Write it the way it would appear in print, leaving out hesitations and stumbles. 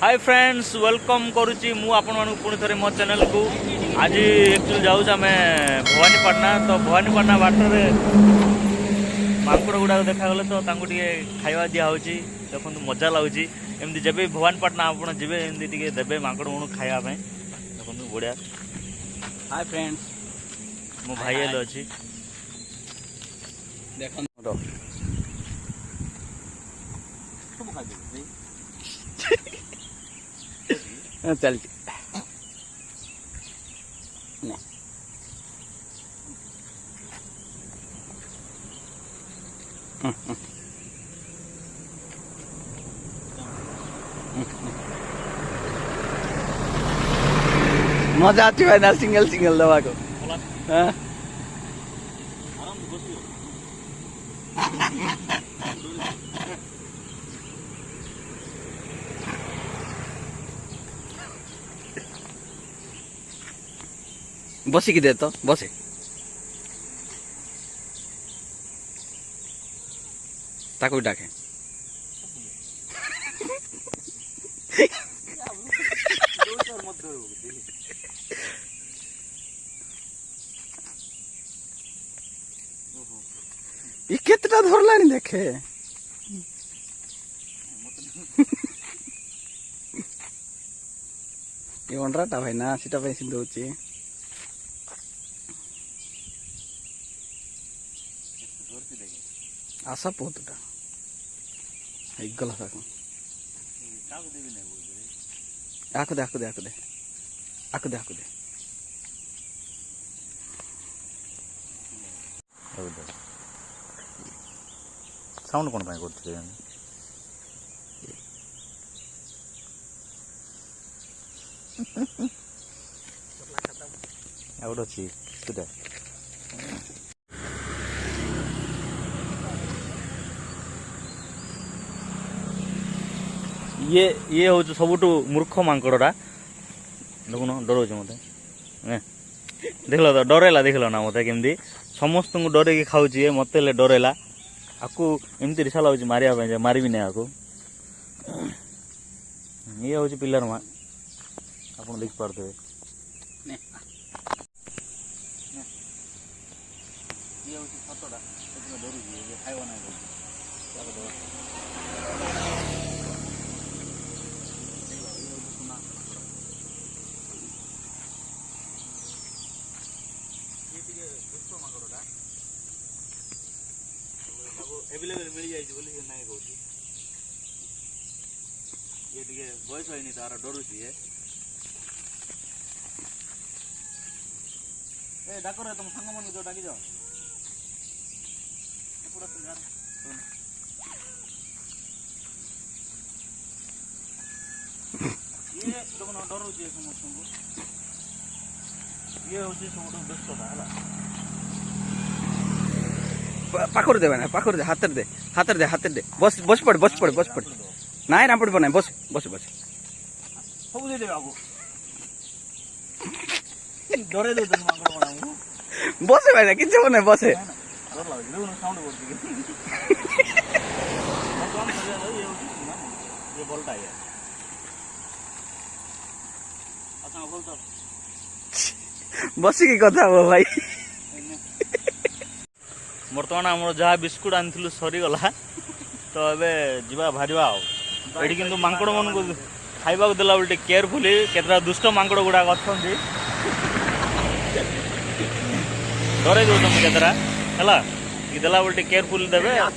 Hi friends welcome करुच्ची मु आपण मानक पुणी थे मो चैनल को आज एक्चुअली जाऊँ आम भवानीपाटना तो भवानीपाटना बाटर मांकड़ गुड़ा देखागले तो खाଇବା दिहे देखो मजा लगुच एमती जब भवानीपाटना आप जी एमती देवे मांकड़ गुण खावाई देखो बढ़िया। हाय फ्रेंड्स मो भाई हेलो अच्छी देख चल मजा आती है ना सिंगल सिंगल दवा को। हाँ बसिकी दे तो बसे ताको डाके ये कितना धरला नहीं देखे ये अंडराटा भाई ना सीटा पे सिंधुची आशा पोतटा गला था आको दे आको दे आको दे आको दे आको दे साउंड कौन पाई करथिले आउट अछि तुदा ये हूँ सबुठ मूर्ख मांकड़ा देखुन डर मत देख तो डरेला देख ना मत केमती समस्त को डर खाऊ मत डरेला आपको एमती रिसा लगे मारे मारबी ना आपको ये हूँ पिलर माँ आप देख पारे एवेलेबल मिल जाए बोली ना कहूँ ये बयस है तार डरुची डाक तुम सांग मन जो डाक जाओ ये देखो डरुची समस्त ये हूँ सब दुष्टता है पाखर दे ना पाखर दे हाथ दे हाथ दे हाथ दे बस बस पड़ बस पड़ बस पड़ ना ना पड़ ना बस बस बस सब दे दे बाबू डरे दे तुम मांगड़ बनाऊ बस भाई ना किछ बने बस डर लागे देखो साउंड करती ये बोलता है अच्छा बोल तो बस की कथा हो भाई बर्तमान आम जहाँ बिस्कुट आनी सरीगला तो ए जा बाहर ये कि मांकड़ मन को खाइबा देला बेले केयरफुली केतरा दुष्ट मांकड़ गुड़ा अच्छा डर दो तुम केतरा है देला बेले केयरफुल देवे आस